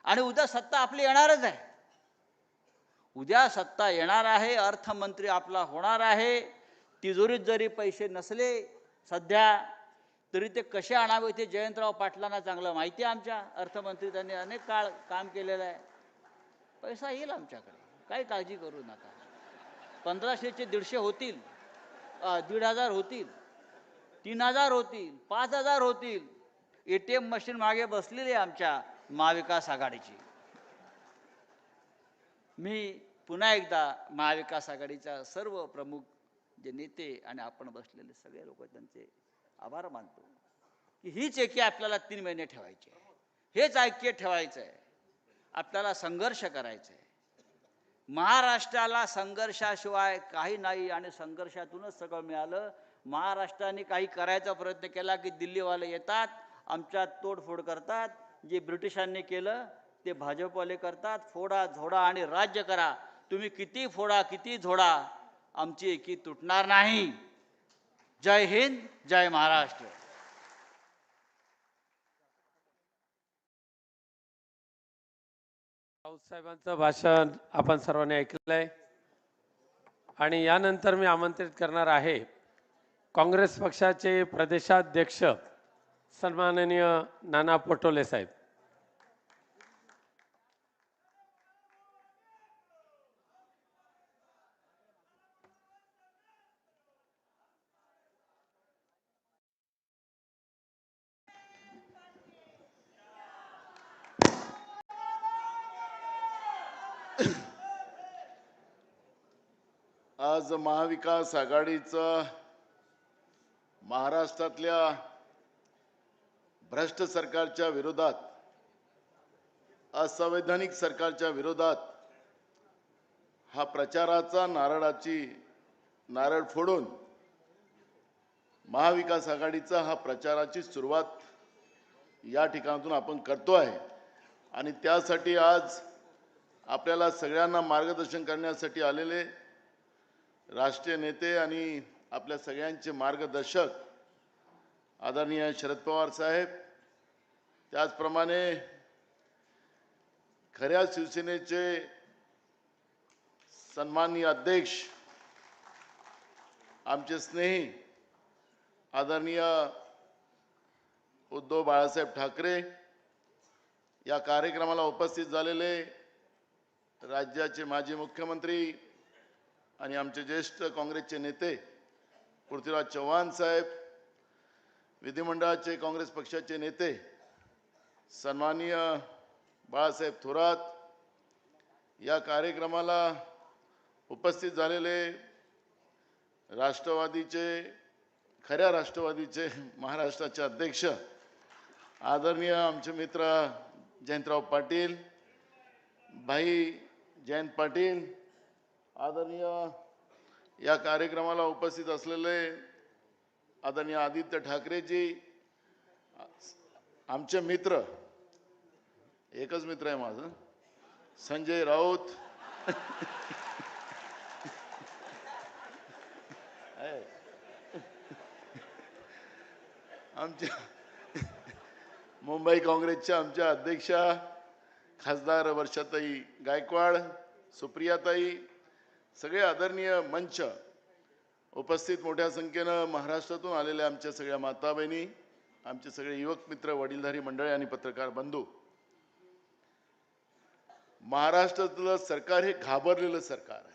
आणि उद्या सत्ता आपली येणारच आहे. उद्या सत्ता येणार आहे, अर्थमंत्री आपला होणार आहे. तिजोरीत जरी पैसे नसले सध्या तरी ते कसे आणावे ते जयंतराव पाटलांना चांगलं माहिती आहे. आमच्या अर्थमंत्री त्यांनी अनेक काळ काम केलेलं आहे. पैसा येईल आमच्याकडे, काही काळजी करू नका. 1500चे 150 होतील, 1500 होतील, 3000 होतील, 5000 होतील. ATM मशीन मागे बसलेली आहे आमच्या महाविकास आघाडीची. मी पुन्हा एकदा महाविकास आघाडीच्या सर्व प्रमुख जे नेते आणि आपण बसलेले सगळे लोक त्यांचे आभार मानतो की हीच एकी आपल्याला 3 महिने ठेवायची आहे, हेच ऐक्य ठेवायचं आहे, आपल्याला संघर्ष करायचा आहे. महाराष्ट्राला संघर्षाशिवाय काही नाही, आणि संघर्षातूनच सगळं मिळालं. महाराष्ट्राने काही करायचा प्रयत्न केला की दिल्लीवाले येतात, आमच्यात तोडफोड करतात. जे ब्रिटिशांनी केलं ते भाजपवाले करतात. फोडा झोडा आणि राज्य करा. तुम्ही किती फोडा किती झोडा, आमची एकी तुटणार नाही. जय हिंद, जय महाराष्ट्र. राऊत साहेबांचं भाषण आपण सर्वांनी ऐकलंय, आणि यानंतर मी आमंत्रित करणार आहे काँग्रेस पक्षाचे प्रदेशाध्यक्ष सन्माननीय नाना पटोले साहेब. आज महाविकास आघाडीचं महाराष्ट्रातल्या भ्रष्ट सरकारच्या विरोधात, असंवैधानिक सरकारच्या विरोधात हा प्रचाराचा नारळ फोडून महाविकास आघाडीचा हा प्रचाराची सुरुवात या ठिकाणातून आपण करतो आहे. आणि त्यासाठी आज आपल्याला सगळ्यांना मार्गदर्शन करण्यासाठी आलेले राष्ट्रीय नेते आणि आपल्या सगळ्यांचे मार्गदर्शक आदरणीय शरद पवार साहेब, त्याचप्रमाणे खऱ्या शिवसेनेचे सन्माननीय अध्यक्ष आमचे स्नेही आदरणीय उद्धव बाळासाहेब ठाकरे, या कार्यक्रमाला उपस्थित झालेले राज्याचे माजी मुख्यमंत्री आणि आमचे ज्येष्ठ काँग्रेसचे नेते पृथ्वीराज चव्हाण साहेब, विधिमंडळाचे काँग्रेस पक्षाचे नेते सन्माननीय बाळासाहेब थोरात, या कार्यक्रमाला उपस्थित झालेले राष्ट्रवादीचे, खऱ्या राष्ट्रवादीचे महाराष्ट्राचे अध्यक्ष आदरणीय आमचे मित्र जयंतराव पाटील, भाई जयंत पाटील, आदरणीय या कार्यक्रमाला उपस्थित असलेले आदरणीय आदित्य ठाकरेजी, आमचे मित्र, एकच मित्र आहे माझा, संजय राऊत, आमच्या मुंबई काँग्रेसच्या आमच्या अध्यक्षा खासदार वर्षाताई गायकवाड, सुप्रियाताई, सगळे आदरणीय मंच, उपस्थित मोठ्या संख्येनं महाराष्ट्रातून आलेल्या आमच्या सगळ्या माता बहिणी, आमचे सगळे युवक मित्र, वडीलधारी मंडळी आणि पत्रकार बंधू, महाराष्ट्रातलं सरकार हे घाबरलेलं सरकार आहे.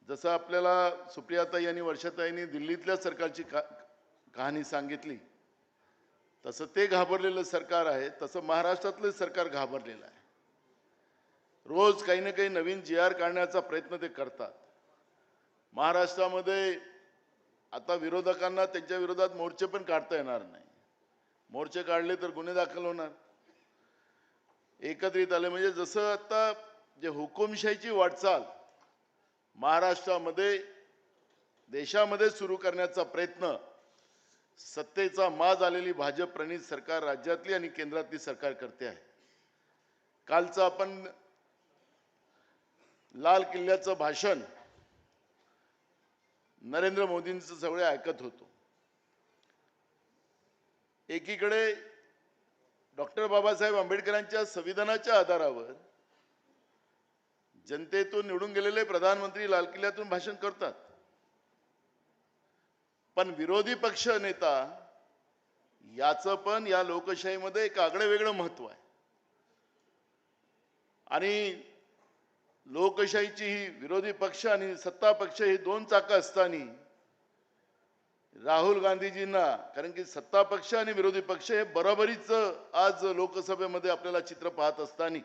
जसं आपल्याला सुप्रियाताई आणि वर्षाताईंनी दिल्लीतल्या सरकारची कहाणी सांगितली, तसं ते घाबरलेलं सरकार आहे, तसं महाराष्ट्रातलं सरकार घाबरलेलं आहे. रोज काही ना काही नवीन GR काढण्याचा प्रयत्न ते करतात. महाराष्ट्रामध्ये आता विरोधकांना त्यांच्या विरोधात मोर्चे पण काढता येणार नाही. मोर्चे काढले तर गुन्हे दाखल होणार. एकत्रित आले म्हणजे जसं आता जे हुकुमशाहीची वाटचाल महाराष्ट्रामध्ये, देशामध्ये सुरू करण्याचा प्रयत्न सत्तेचा माज आलेली भाजप प्रणित सरकार राज्यातली आणि केंद्रातली सरकार करते आहे. कालचं आपण लाल किल्ल्याचं भाषण नरेंद्र मोदींचं सगळे ऐकत होतो. एकीकडे डॉक्टर बाबासाहेब आंबेडकरांच्या संविधानाच्या आधारावर जनतेतून निवडून गेलेले प्रधानमंत्री लाल किल्ल्यातून भाषण करतात, पण विरोधी पक्ष नेता याचं पण या लोकशाहीमध्ये एक आगळं वेगळं महत्व आहे. आणि लोकशाहीची ही विरोधी पक्ष आणि सत्ता पक्ष ही दोन चाकं असताना राहुल गांधीजींना, कारण की सत्ता पक्ष आणि विरोधी पक्ष हे बरोबरीच आज लोकसभेमध्ये आपल्याला चित्र पाहत असताना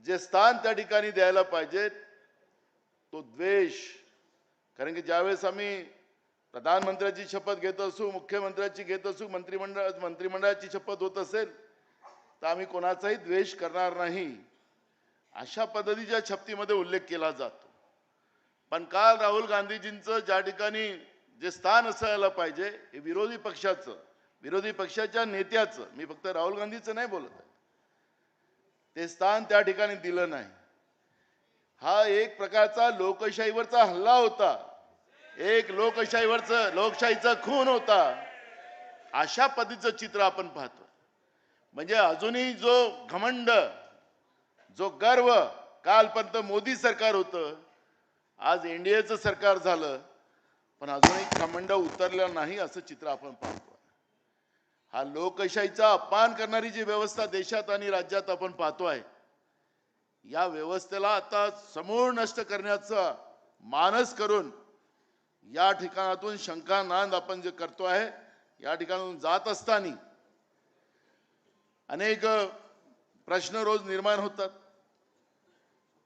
जे स्थान त्या ठिकाणी द्यायला पाहिजे तो द्वेष, कारण की ज्यावेळेस आम्ही प्रधानमंत्र्याची शपथ घेत असू, मुख्यमंत्र्याची घेत असू, मंत्रिमंडळाची शपथ होत असेल तर आम्ही कोणाचाही द्वेष करणार नाही, अशा पद्धतीच्या शपथीमध्ये उल्लेख केला जातो. पण काल राहुल गांधीजींचं ज्या ठिकाणी जे स्थान असायला पाहिजे हे विरोधी पक्षाचं, विरोधी पक्षाच्या नेत्याचं, मी फक्त राहुल गांधीचं नाही बोलत आहे, ते स्थान त्या ठिकाणी दिलं नाही. हा एक प्रकारचा लोकशाहीवरचा हल्ला होता, एक लोकशाहीचा खून होता. अशा पद्धतीचं चित्र आपण पाहतो. म्हणजे अजूनही जो घमंड, जो गर्व कालपर्यंत मोदी सरकार होतं, आज एनडीएचं सरकार झालं, पण अजूनही घमंड उतरलं नाही असं चित्र आपण पाहतो. हा लोकशाहीचा अपमान करणारी जी व्यवस्था देशात आणि राज्यात आपण पाहतोय, या व्यवस्थेला आता समूळ नष्ट करण्याचा मानस करून या ठिकाणातून शंकानांद आपण जे करतो आहे, या ठिकाणातून जात असताना अनेक प्रश्न रोज निर्माण होतात.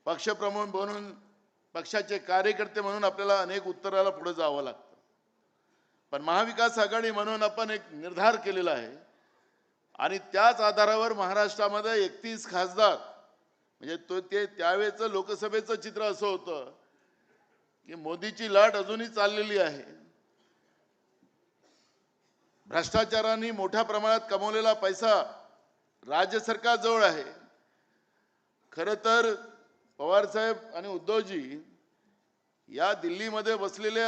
पक्षप्रमुख म्हणून, पक्षाचे कार्यकर्ते म्हणून आपल्याला अनेक उत्तराला पुढे जावं लागतं. पण महाविकास आघाडी म्हणून आपण एक निर्धार केलेला आहे आणि त्याच आधारावर महाराष्ट्रामध्ये 31 खासदार, म्हणजे ते त्यावेळेचं लोकसभेचं चित्र असं होतं की मोदीची लाट अजूनही चाललेली आहे. भ्रष्टाचाराने मोठ्या प्रमाणात कमवलेला पैसा राज्य सरकार जवळ आहे. खरं तर पवार साहेब आणि उद्धवजी या दिल्लीमध्ये बसलेले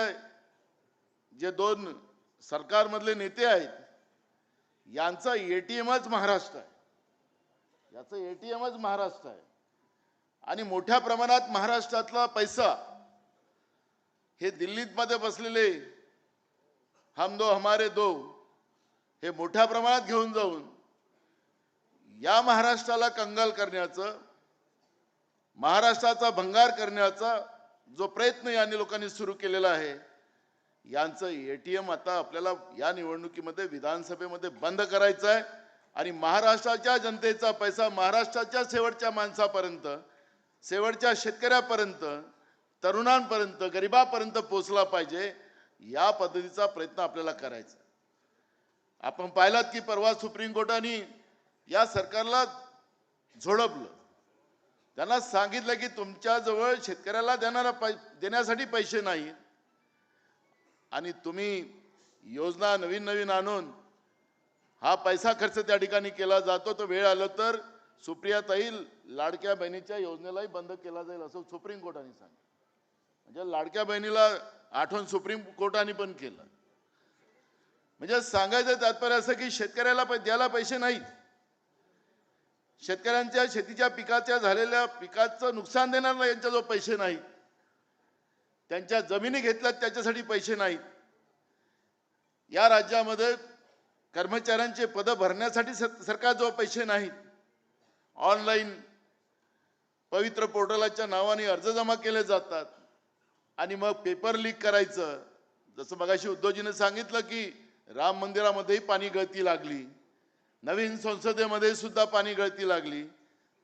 जे दोन सरकारमधले नेते आहेत यांचा एटीएमच महाराष्ट्र आहे, याचं एटीएमच महाराष्ट्र आहे. आणि मोठ्या प्रमाणात महाराष्ट्रातला पैसा हे दिल्लीत मध्ये बसलेले हम दो हमारे दो हे मोठ्या प्रमाणात घेऊन जाऊन या महाराष्ट्राला कंगाल करण्याचं, महाराष्ट्राचा भंगार करण्याचा जो प्रयत्न या लोकांनी सुरू केलेला आहे, यांचं एटीएम आता आपल्याला या निवडणुकीमध्ये विधानसभेमध्ये बंद करायचं आहे. आणि महाराष्ट्राच्या जनतेचा पैसा महाराष्ट्राच्या शेवटच्या माणसापर्यंत, शेवटच्या शेतकऱ्यापर्यंत, तरुणांपर्यंत, गरिबापर्यंत पोहोचला पाहिजे, या पद्धतीचा प्रयत्न आपल्याला करायचा. आपण पाहिलात की परवा सुप्रीम कोर्टाने या सरकारला झोडपलं. त्यांना सांगितलं की तुमच्याजवळ शेतकऱ्याला देण्यासाठी पैसे नाहीत आणि तुम्ही योजना नवीन नवीन आणून हा पैसा खर्च त्या ठिकाणी केला जातो, तर वेळ आलं तर सुप्रियाताई लाडक्या बहिणीच्या योजनेलाही बंद केला जाईल असं सुप्रीम कोर्टाने सांगितलं. म्हणजे लाडक्या बहिणीला आठवण सुप्रीम कोर्टाने पण केलं. म्हणजे सांगायचं तात्पर्य असं की शेतकऱ्याला द्यायला पैसे नाहीत, शेतकऱ्यांच्या शेतीच्या पिकाच्या झालेल्या पिकाचं नुकसान देणाऱ्याला यांच्याजवळ पैसे नाहीत, त्यांच्या जमिनी घेतल्यात त्याच्यासाठी पैसे नाहीत, या राज्यामध्ये कर्मचाऱ्यांचे पद भरण्यासाठी सरकारजवळ पैसे नाहीत, ऑनलाईन पवित्र पोर्टलाच्या नावाने अर्ज जमा केले जातात आणि मग पेपर लीक करायचं. जसं मगाशी उद्धवजीने सांगितलं की राम मंदिरामध्येही पाणी गळती लागली, नवीन संसदेमध्ये सुद्धा पाणी गळती लागली,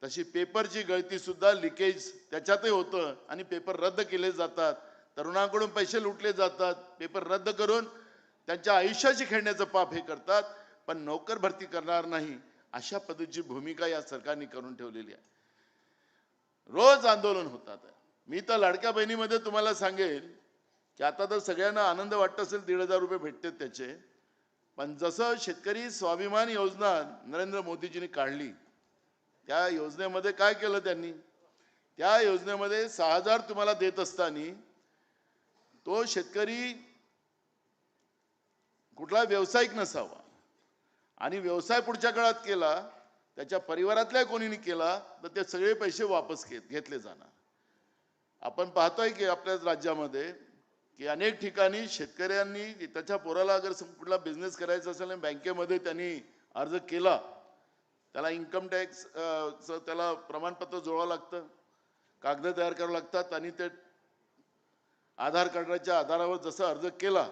तशी पेपरची गळती सुद्धा लिकेज त्याच्यातही होतं आणि पेपर रद्द केले जातात, तरुणांकडून पैसे लुटले जातात, पेपर रद्द करून त्यांच्या आयुष्याशी खेळण्याचं पाप हे करतात, पण नोकर भरती करणार नाही अशा पद्धतीची भूमिका या सरकारने करून ठेवलेली आहे. रोज आंदोलन होतात. मी तर लाडक्या बहिणीमध्ये तुम्हाला सांगेल की आता तर सगळ्यांना आनंद वाटत असेल 1,500 रुपये भेटतात त्याचे, पण जसं शेतकरी स्वाभिमान योजना नरेंद्र मोदीजींनी काढली, त्या योजनेमध्ये काय केलं त्यांनी, त्या योजनेमध्ये 6,000 तुम्हाला देत असताना तो शेतकरी कुठला व्यावसायिक नसावा आणि व्यवसाय पुढच्या काळात केला, त्याच्या परिवारातल्या कोणीने केला तर ते सगळे पैसे वापस घेतले जाणार. आपण पाहतोय की आपल्या राज्यामध्ये की अनेक ठिकाणी शेतकऱ्यांनी त्याच्या पोराला अगर कुठला बिझनेस करायचा असेल आणि बँकेमध्ये त्यांनी अर्ज केला, त्याला इन्कम टॅक्स त्याला प्रमाणपत्र जोडावं लागतं, कागद तयार करावं लागतात आणि ते आधार कार्डाच्या आधारावर जसं अर्ज केला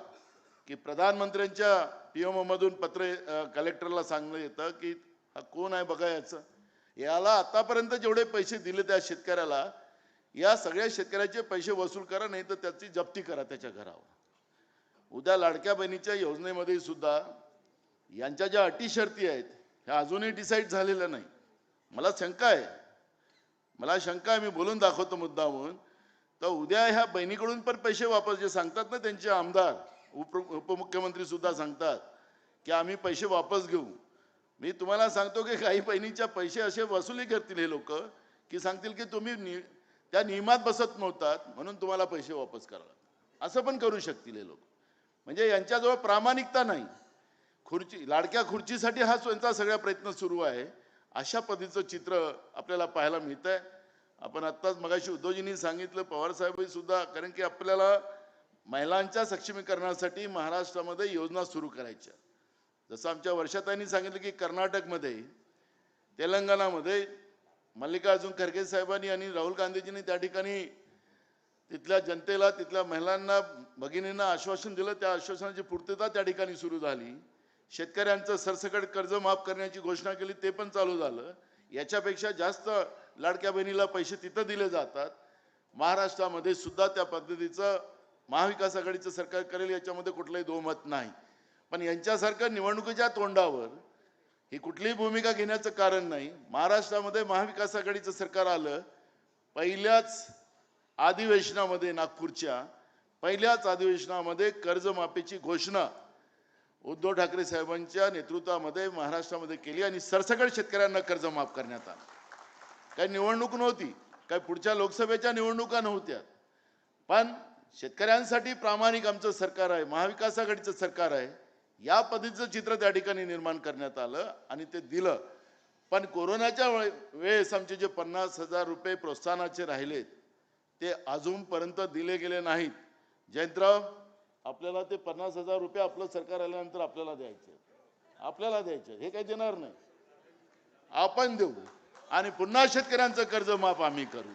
की प्रधानमंत्र्यांच्या PMO मधून पत्र कलेक्टरला सांगण्यात येतं की हा कोण आहे बघा, याला आतापर्यंत जेवढे पैसे दिले त्या शेतकऱ्याला, या सगळ्या शेतकऱ्याचे पैसे वसूल करा, नाही तर त्याची जप्ती करा त्याच्या घरावर. उद्या लाडक्या बहिणीच्या योजनेमध्ये सुद्धा यांच्या ज्या अटी शर्ती आहेत ह्या अजूनही डिसाईड झालेल्या नाही. मला शंका आहे, मी बोलून दाखवतो मुद्दामून. तर उद्या ह्या बहिणीकडून पण पैसे वापस, जे सांगतात ना त्यांचे आमदार उपमुख्यमंत्री सुद्धा सांगतात की आम्ही पैसे वापस घेऊ. मी तुम्हाला सांगतो की काही बहिणीच्या पैसे असे वसुली करतील हे लोक की सांगतील की तुम्ही त्या नियमात बसत नव्हतात म्हणून तुम्हाला पैसे वापस करावे, असं पण करू शकतील हे लोक. म्हणजे यांच्याजवळ प्रामाणिकता नाही. लाडक्या खुर्चीसाठी हा त्यांचा सगळा प्रयत्न सुरू आहे. अशा पद्धतीचं चित्र आपल्याला पाहायला मिळत आहे. आपण आत्ताच मगाशी उद्धवजींनी सांगितलं, पवार साहेब सुद्धा, कारण की आपल्याला महिलांच्या सक्षमीकरणासाठी महाराष्ट्रामध्ये योजना सुरू करायच्या. जसं आमच्या वर्षाताईंनी सांगितलं की कर्नाटकमध्ये, तेलंगणामध्ये मल्लिकार्जुन खरगे साहेबांनी आणि राहुल गांधीजींनी त्या ठिकाणी तिथल्या जनतेला, तिथल्या महिलांना, भगिनींना आश्वासन दिलं. त्या आश्वासनाची पूर्तता त्या ठिकाणी सुरू झाली. शेतकऱ्यांचं सरसकट कर्ज माफ करण्याची घोषणा केली, ते पण चालू झालं. याच्यापेक्षा जास्त लाडक्या बहिणीला पैसे तिथं दिले जातात. महाराष्ट्रामध्ये सुद्धा त्या पद्धतीचं महाविकास आघाडीचं सरकार करेल याच्यामध्ये कुठलंही दोमत नाही. पण यांच्यासारखं निवडणुकीच्या तोंडावर ही कुठलीही भूमिका घेण्याचं कारण नाही. महाराष्ट्रामध्ये महाविकास आघाडीचं सरकार आलं, पहिल्याच अधिवेशनामध्ये, नागपूरच्या पहिल्याच अधिवेशनामध्ये कर्जमाफीची घोषणा उद्धव ठाकरे साहेबांच्या नेतृत्वामध्ये महाराष्ट्रामध्ये केली आणि सरसकट शेतकऱ्यांना कर्ज माफ करण्यात आलं. काही निवडणूक नव्हती, काही पुढच्या लोकसभेच्या निवडणुका नव्हत्या, पण शेतकऱ्यांसाठी प्रामाणिक आमचं सरकार आहे, महाविकास आघाडीचं सरकार आहे, या पद्धतीचं चित्र त्या ठिकाणी निर्माण करण्यात आलं आणि ते दिलं. पण कोरोनाच्या वेळेस आमचे जे 50,000 रुपये प्रोत्साहनाचे राहिलेत ते अजूनपर्यंत दिले गेले नाहीत. जयंतराव, आपल्याला ते 50,000 रुपये आपलं सरकार आल्यानंतर आपल्याला द्यायचे, हे काही देणार नाही, आपण देऊ आणि पुन्हा शेतकऱ्यांचं कर्ज माफ आम्ही करू.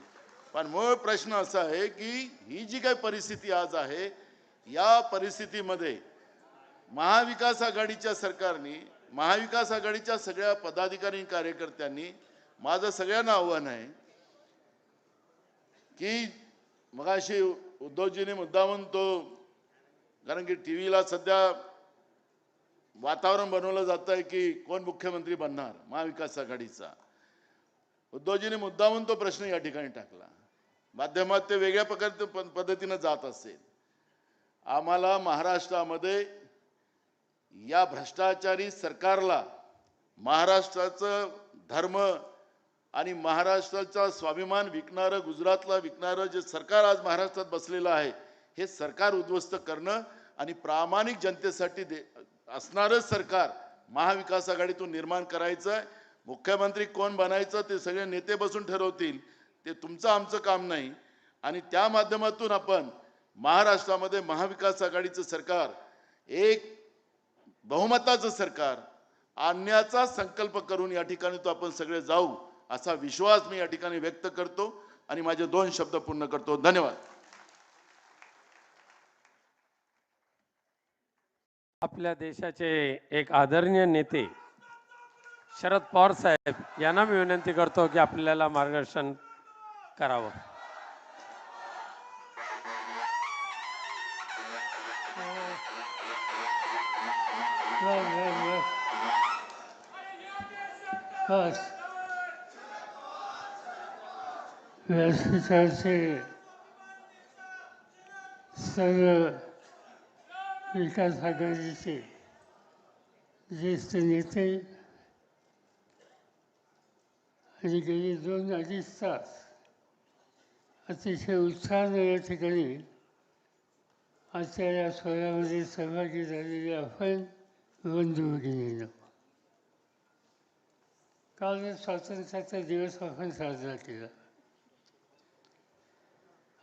पण मूळ प्रश्न असा आहे की ही जी काही परिस्थिती आज आहे, या परिस्थितीमध्ये महाविकास आघाडीच्या सरकारने, महाविकास आघाडीच्या सगळ्या पदाधिकारी कार्यकर्त्यांनी, माझं सगळ्यांना आव्हान आहे की मगाशी उद्धवजीने मुद्दा म्हणतो, कारण की टीव्हीला सध्या वातावरण बनवलं जात आहे की कोण मुख्यमंत्री बनणार महाविकास आघाडीचा. उद्धवजीने मुद्दामून तो प्रश्न या ठिकाणी टाकला, माध्यमात ते वेगळ्या पद्धतीनं जात असेल. आम्हाला महाराष्ट्रामध्ये या भ्रष्टाचारी सरकारला महाराष्ट्राचं धर्म आणि महाराष्ट्राचा स्वाभिमान विकणारं, गुजरातला विकणारं जे सरकार आज महाराष्ट्रात बसलेलं आहे, हे सरकार उद्ध्वस्त करणं आणि प्रामाणिक जनतेसाठी असणारं सरकार महाविकास आघाडीतून निर्माण करायचं आहे. मुख्यमंत्री कोण बनायचं ते सगळे नेते बसून ठरवतील, ते तुमचं आमचं काम नाही. आणि त्या माध्यमातून आपण महाराष्ट्रामध्ये महाविकास आघाडीचं सरकार, एक बहुमताचं सरकार आणण्याचा संकल्प करून या ठिकाणी तो आपण सगळे जाऊ, असा विश्वास मी या ठिकाणी व्यक्त करतो आणि माझे 2 शब्द पूर्ण करतो. धन्यवाद. आपल्या देशाचे एक आदरणीय नेते शरद पवार साहेब यांना मी विनंती करतो की आपल्याला मार्गदर्शन करावं. व्यासपीठाचे सर्व विकास आघाडीचे ज्येष्ठ नेते आणि गेली 2-2.5 तास अतिशय उत्साहानं या ठिकाणी आजच्या या सोहळ्यामध्ये सहभागी झालेले आपण बंधू भगिनींनो, काल स्वातंत्र्याचा दिवस आपण साजरा केला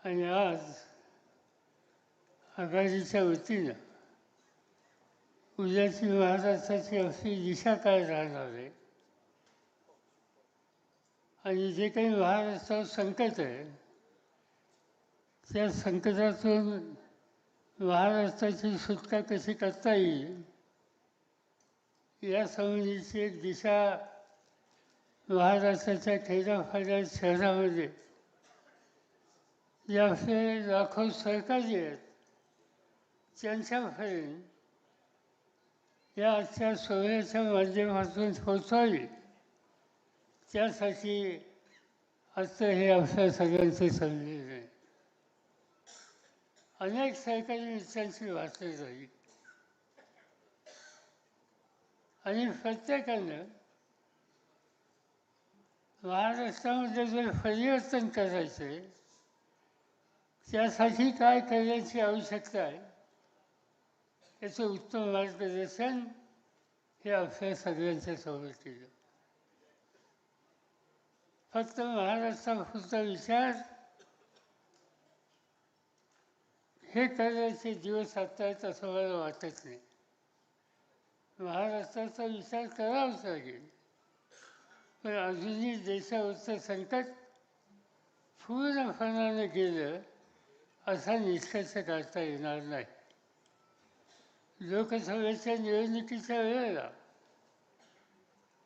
आणि आज आघाडीच्या वतीनं उद्याची महाराष्ट्राची आपली दिशा काय राहणार आहे आणि जे काही महाराष्ट्रावर संकट आहे, त्या संकटातून महाराष्ट्राची सुटका कशी करता येईल या संबंधीची एक दिशा महाराष्ट्राच्या खेड्यापाड्या शहरामध्ये जे आपले लाखो सहकारी आहेत त्यांच्यापर्यंत या आजच्या सोहळ्याच्या माध्यमातून पोहोचावी, त्यासाठी आजचं हे आपल्या सगळ्यांचे संदेश आहे. अनेक सहकारी मित्रांची भाषणे झाली आणि प्रत्येकानं महाराष्ट्रामध्ये जर परिवर्तन करायचं आहे, त्यासाठी काय करण्याची आवश्यकता आहे याचं उत्तम मार्गदर्शन हे आपल्या सगळ्यांच्या समोर केलं. फक्त महाराष्ट्रापुरता विचार हे करण्याचे दिवस आता आहेत असं मला वाटत नाही. महाराष्ट्राचा विचार करावाच लागेल, पण अजूनही देशावरचं संकट पूर्णपणाने गेलं असा निष्कर्ष काढता येणार नाही. लोकसभेच्या निवडणुकीच्या वेळेला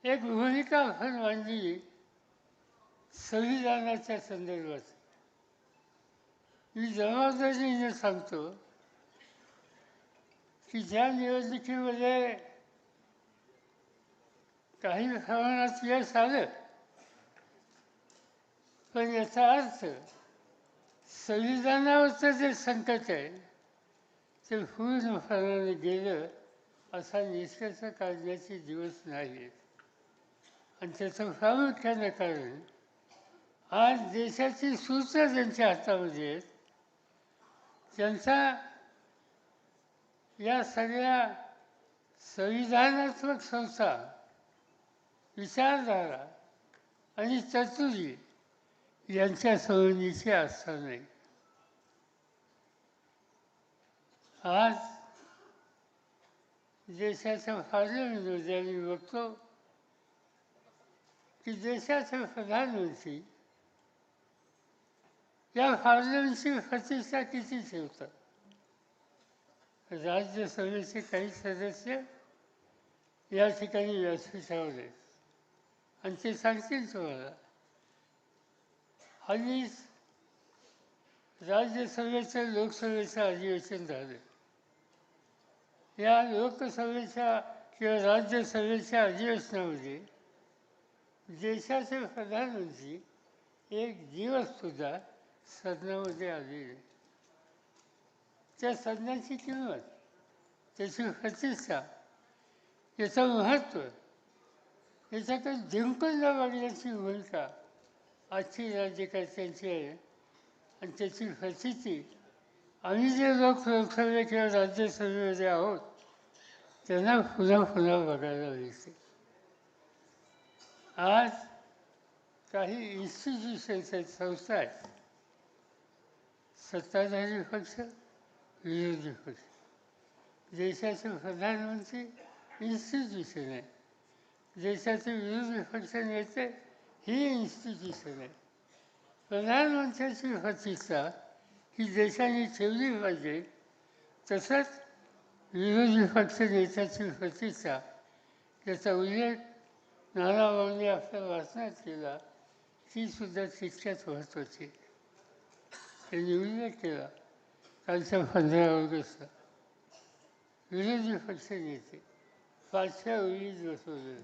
एक भूमिका आपण मांडली संविधानाच्या संदर्भात. मी जबाबदारीने सांगतो की ज्या निवडणुकीमध्ये काही प्रमाणात यश आलं, पण याचा अर्थ संविधानावरचं जे संकट आहे ते पूर्णपणाने गेलं असा निष्कर्ष काढण्याचे दिवस नाही आहेत. आणि त्याचं प्रामुख्यानं कारण आज देशाची सूत्र ज्यांच्या हातामध्ये आहेत त्यांचा या सगळ्या संविधानात्मक संस्था, विचारधारा आणि चतुर्य यांच्या संबंधीची आस्था नाही. आज देशाच्या पार्लमेंटमध्ये आम्ही बघतो की देशाचे प्रधानमंत्री या पार्लमेंटची प्रतिष्ठा किती ठेवतात. राज्यसभेचे काही सदस्य या ठिकाणी व्यासपीठावर आहेत आणि ते सांगतील तुम्हाला. हल्लीच राज्यसभेचं लोकसभेचं अधिवेशन झालं. या लोकसभेच्या किंवा राज्यसभेच्या अधिवेशनामध्ये देशाचे प्रधानमंत्री एक दिवससुद्धा सदनामध्ये आले नाही. त्या सदनाची किंमत, त्याची प्रतिष्ठा, याचं महत्त्व, याच्याकडे जिंकून न बघण्याची भूमिका आजची राज्यकर्त्यांची आहे. आणि त्याची प्रचिती आम्ही जे लोक लोकसभे किंवा राज्यसभेमध्ये आहोत त्यांना पुन्हा पुन्हा बघायला मिळते. आज काही इन्स्टिट्यूशन्स आहेत, संस्था आहेत, सत्ताधारी पक्ष, विरोधी पक्ष. देशाचे प्रधानमंत्री इन्स्टिट्यूशन आहे, देशाचे विरोधी पक्ष नेते ही इन्स्टिट्यूशन आहे. प्रधानमंत्र्याची प्रतिष्ठा ही देशाने ठेवली पाहिजे, तसंच विरोधी पक्ष नेत्याची प्रतिष्ठा, याचा उल्लेख नाना भाऊंनी आपल्या भाषणात केला, ती सुद्धा तितक्याच महत्त्वाची. त्यांनी उल्लेख केला कालच्या 15 ऑगस्टला. विरोधी पक्ष नेते पाचव्या ओळीत बसवले.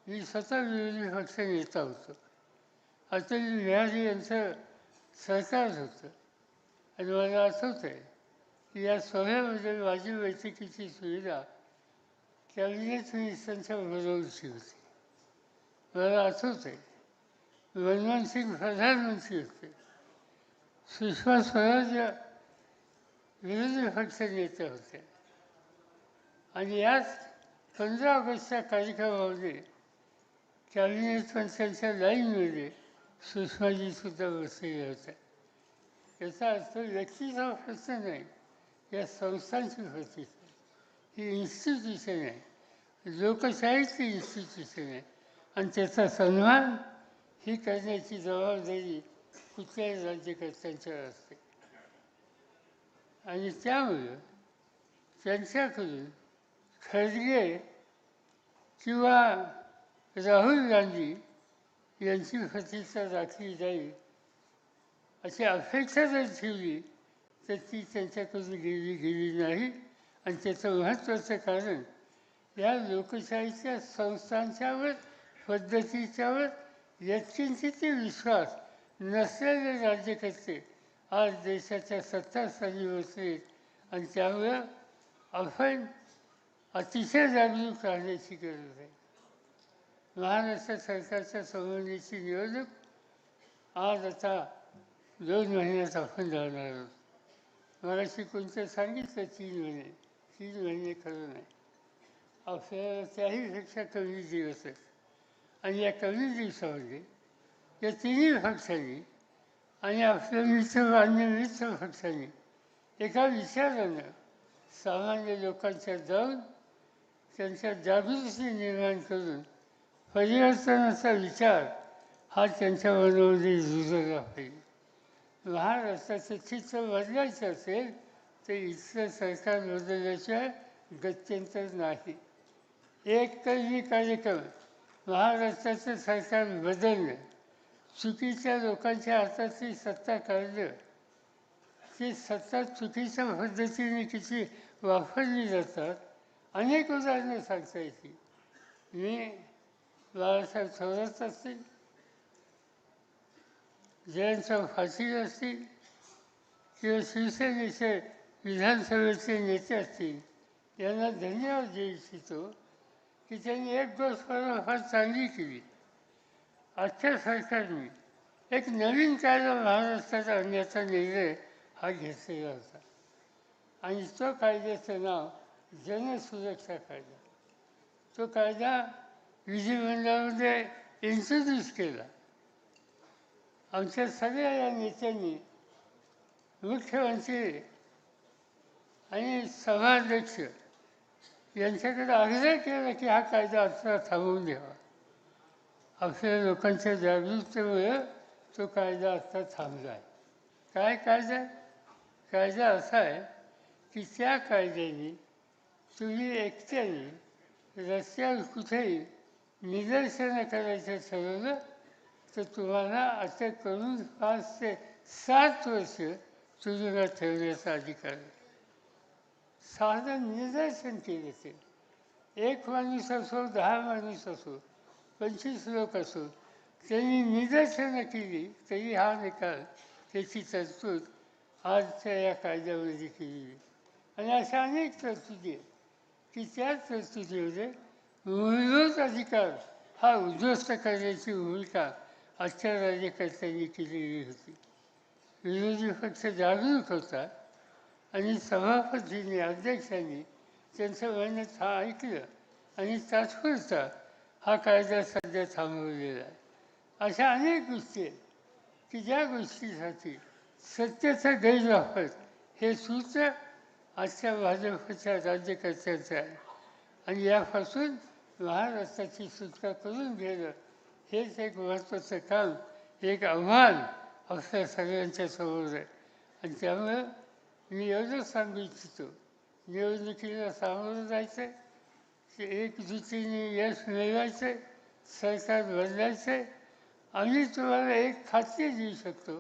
मी स्वतः विरोधी पक्ष नेता होतो. अटल बिहारी यांचं सरकार होतं आणि मला आठवतं आहे की या सोहळ्यामध्ये माझी बैठकीची सुविधा कॅबिनेट मिनिस्टरांच्या बरोबरची होती. मला आठवतं आहे मनमोहन सिंग प्रधानमंत्री होते, सुषमा स्वराज विरोधी पक्ष नेते होते. आणि याच 15 ऑगस्टच्या कार्यक्रमामध्ये कॅबिनेट मंत्र्यांच्या लाईनमध्ये सुषमाजीसुद्धा बसलेल्या होत्या. याचा अर्थ व्यक्तीचा प्रश्न नाही, या संस्थांची प्रतिष्ठा. ही इन्स्टिट्यूशन आहे, लोकशाहीची इन्स्टिट्यूशन आहे आणि त्याचा सन्मान ही करण्याची जबाबदारी कुठल्याही राज्यकर्त्यांच्यावर असते. आणि त्यामुळं त्यांच्याकडून खरगे किंवा राहुल गांधी यांची प्रतिष्ठा राखली जाईल अशी अपेक्षा जर ठेवली तर ती त्यांच्याकडून गेली नाही. आणि त्याचं महत्त्वाचं कारण या लोकशाहीच्या संस्थांच्यावर, पद्धतीच्यावर यत्किंचित विश्वास नसलेले राज्यकर्ते आज देशाच्या सत्तास्थानी बसले. आणि त्यामुळं आपण अतिशय जागरूक राहण्याची गरज आहे. महाराष्ट्र सरकारच्या संबंधीची निवडणूक आज आता 2 महिन्यात आपण जाणार आहोत. मगाशी कोणतं सांगितलं 3 महिने. 3 महिने खरं नाही, आपल्याला त्याहीपेक्षा कमी दिवस आहेत. आणि या कमी दिवसामध्ये या तिन्ही पक्षांनी आणि आपल्या मित्र पक्षांनी एका विचारानं सामान्य लोकांच्या जाऊन त्यांच्या जागृती निर्माण करून परिवर्तनाचा विचार हा त्यांच्या मनामध्ये रुजला पाहिजे. महाराष्ट्राचं चित्र बदलायचं असेल तर इथलं सरकार बदलल्याशिवाय गत्यंतर नाही. एक कलमी कार्यक्रम महाराष्ट्राचं सरकार बदलणं, चुकीच्या लोकांच्या हातातली सत्ता काढणं, ती सत्ता चुकीच्या पद्धतीने किती वापरली जातात अनेक उदाहरणं सांगता येतील. मी बाळासाहेब थोरात असतील, जयंतराव पाटील असतील किंवा शिवसेनेचे विधानसभेचे नेते असतील, यांना धन्यवाद देऊ इच्छितो की त्यांनी एक गोष्ट फार चांगली केली. आजच्या सरकारने एक नवीन कायदा महाराष्ट्रात आणण्याचा निर्णय हा घेतलेला होता आणि तो कायद्याचं नाव जनसुरक्षा कायदा. तो कायदा विधिमंडळामध्ये इंट्रोड्यूस केला. आमच्या सगळ्या या नेत्यांनी मुख्यमंत्री आणि सभाध्यक्ष यांच्याकडे आग्रह केला की हा कायदा आता थांबवून द्यावा. आपल्या लोकांच्या जागरूकतेमुळे तो कायदा आता थांबला आहे. काय कायदा? कायदा असा आहे की त्या कायद्याने तुम्ही एकट्याने रस्त्यावर कुठेही निदर्शनं करायचं ठरवलं तर तुम्हाला अटक करून 5 ते 7 वर्ष तुरुंगात ठेवण्याचा अधिकार आहे. साधं निदर्शन केले ते 1 माणूस असो, 10 माणूस असो, 25 लोक असो, त्यांनी निदर्शनं केली तरी हा निकाल, त्याची तरतूद आजच्या या कायद्यामध्ये केली आहे. आणि अशा अनेक तरतुदी आहेत की त्या तरतुदीमध्ये मूलभूत अधिकार हा उद्ध्वस्त करण्याची भूमिका आजच्या राज्यकर्त्यांनी केलेली होती. विरोधी पक्ष जागरूक होता आणि सभापतींनी, अध्यक्षांनी त्यांचं म्हणणं ऐकलं आणि तात्पुरता हा कायदा सध्या थांबवलेला आहे. अशा अनेक गोष्टी आहेत की ज्या गोष्टीसाठी सत्तेचा गैरवापर हे सूत्र आजच्या भाजपच्या राज्यकर्त्यांचं आहे आणि यापासून महाराष्ट्राची सुटका करून घेणं हेच एक महत्त्वाचं काम, एक आव्हान आपल्या सगळ्यांच्या समोर आहे. आणि त्यामुळं मी एवढं सांगू इच्छितो, निवडणुकीला सामोरं जायचं, एकजुटीने यश मिळवायचं, सरकार बदलायचं. आम्ही तुम्हाला एक खात्री देऊ शकतो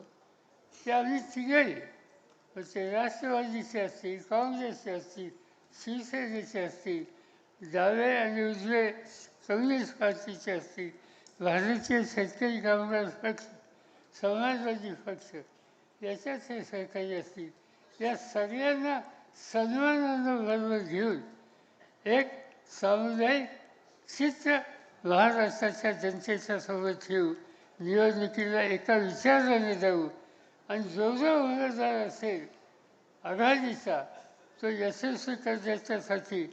की आम्ही तिघही, ते राष्ट्रवादीचे असतील, काँग्रेसचे असतील, शिवसेनेचे असतील, डावे आणि उजवे कम्युनिस्ट पार्टीचे असतील, भारतीय शेतकरी कामगार पक्ष, समाजवादी पक्ष याच्यातले सहकारी असतील, या सगळ्यांना सन्मानानं बरोबर घेऊन एक सामुदायिक चित्र महाराष्ट्राच्या जनतेच्या सोबत ठेवू, निवडणुकीला एका विचाराने जाऊ आणि जो उमेदवार असेल आघाडीचा तो यशस्वी करण्याच्यासाठी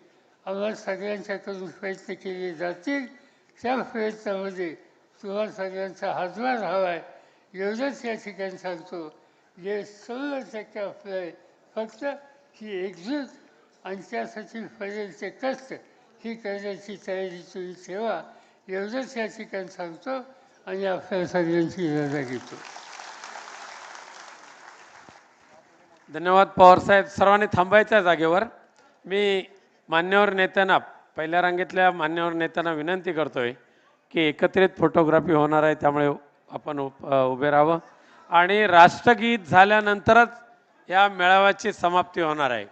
आम्हाला सगळ्यांच्याकडून प्रयत्न केले जातील. त्या प्रयत्नामध्ये तुम्हाला सगळ्यांचा हातभार हवा आहे एवढंच या ठिकाणी सांगतो. जे 100% आपलं आहे फक्त ही एकजूट आणि त्यासाठी पर्यंत कष्ट ही करण्याची तयारी तुम्ही ठेवा एवढंच या ठिकाणी सांगतो आणि आपल्या सगळ्यांची रजा घेतो. धन्यवाद पवारसाहेब. सर्वांनी थांबायच्या जागेवर. मी मान्यवर नेत्यांना, पहिल्या रांगेतल्या मान्यवर नेत्यांना विनंती करतोय की एकत्रित फोटोग्राफी होणार आहे, त्यामुळे आपण उभे राहावं आणि राष्ट्रगीत झाल्यानंतरच या मेळाव्याची समाप्ती होणार आहे.